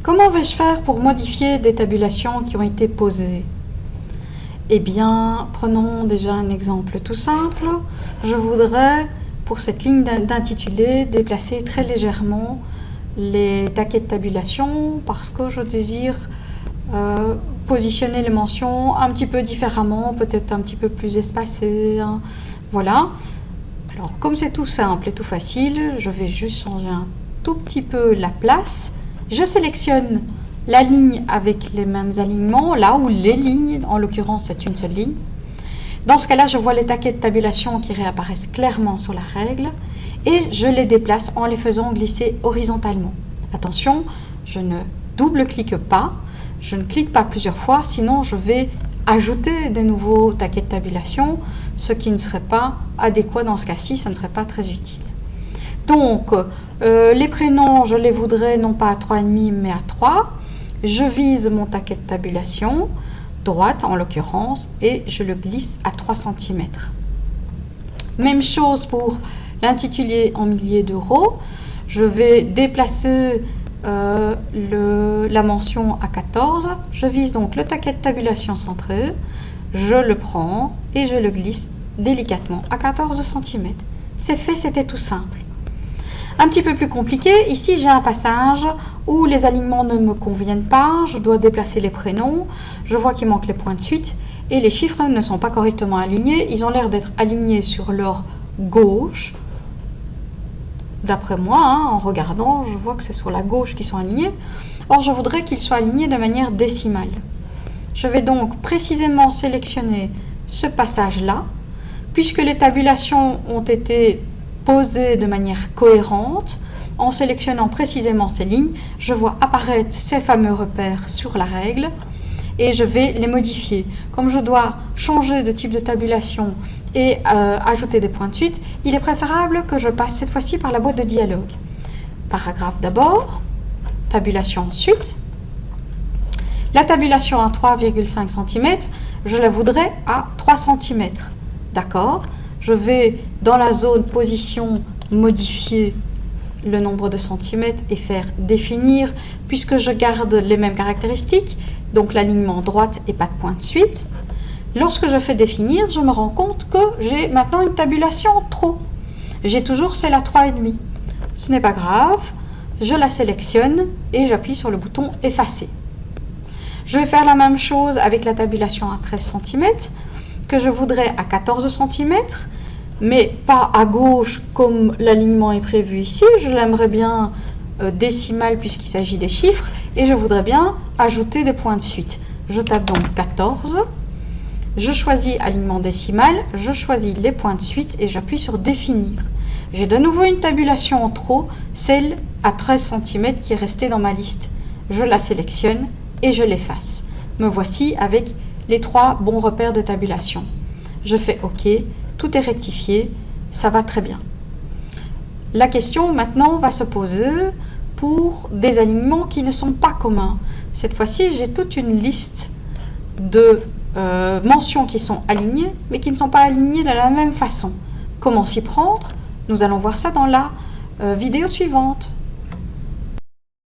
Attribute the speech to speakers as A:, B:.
A: Comment vais-je faire pour modifier des tabulations qui ont été posées? Eh bien, prenons déjà un exemple tout simple. Je voudrais, pour cette ligne d'intitulé, déplacer très légèrement les taquets de tabulation parce que je désire positionner les mentions un petit peu différemment, peut-être un petit peu plus espacées. Hein. Voilà. Alors, comme c'est tout simple et tout facile, je vais juste changer un tout petit peu la place. Je sélectionne la ligne avec les mêmes alignements, là où les lignes, en l'occurrence c'est une seule ligne. Dans ce cas-là, je vois les taquets de tabulation qui réapparaissent clairement sur la règle et je les déplace en les faisant glisser horizontalement. Attention, je ne double-clique pas, je ne clique pas plusieurs fois, sinon je vais ajouter des nouveaux taquets de tabulation, ce qui ne serait pas adéquat dans ce cas-ci, ça ne serait pas très utile. Donc, les prénoms, je les voudrais non pas à 3,5 mais à 3. Je vise mon taquet de tabulation, droite en l'occurrence, et je le glisse à 3 cm. Même chose pour l'intitulé en milliers d'euros. Je vais déplacer la mention à 14. Je vise donc le taquet de tabulation centré. Je le prends et je le glisse délicatement à 14 cm. C'est fait, c'était tout simple. Un petit peu plus compliqué, ici j'ai un passage où les alignements ne me conviennent pas, je dois déplacer les prénoms, je vois qu'il manque les points de suite et les chiffres ne sont pas correctement alignés, ils ont l'air d'être alignés sur leur gauche. D'après moi, hein, en regardant, je vois que c'est sur la gauche qu'ils sont alignés. Or, je voudrais qu'ils soient alignés de manière décimale. Je vais donc précisément sélectionner ce passage-là, puisque les tabulations ont été posées de manière cohérente. En sélectionnant précisément ces lignes, je vois apparaître ces fameux repères sur la règle et je vais les modifier. Comme je dois changer de type de tabulation et ajouter des points de suite, il est préférable que je passe cette fois-ci par la boîte de dialogue. Paragraphe d'abord, tabulation suite. La tabulation à 3,5 cm, je la voudrais à 3 cm. D'accord? Je vais dans la zone position modifier le nombre de centimètres et faire définir, puisque je garde les mêmes caractéristiques, donc l'alignement droite et pas de point de suite. Lorsque je fais définir, je me rends compte que j'ai maintenant une tabulation trop. J'ai toujours celle à 3,5. Ce n'est pas grave, je la sélectionne et j'appuie sur le bouton effacer. Je vais faire la même chose avec la tabulation à 13 cm, que je voudrais à 14 cm, mais pas à gauche comme l'alignement est prévu ici. Je l'aimerais bien décimal puisqu'il s'agit des chiffres et je voudrais bien ajouter des points de suite. Je tape donc 14, je choisis alignement décimal, je choisis les points de suite et j'appuie sur définir. J'ai de nouveau une tabulation en trop, celle à 13 cm qui est restée dans ma liste. Je la sélectionne et je l'efface. Me voici avec les 3 bons repères de tabulation. Je fais OK, tout est rectifié, ça va très bien. La question maintenant va se poser pour des alignements qui ne sont pas communs. Cette fois-ci, j'ai toute une liste de mentions qui sont alignées, mais qui ne sont pas alignées de la même façon. Comment s'y prendre? Nous allons voir ça dans la vidéo suivante.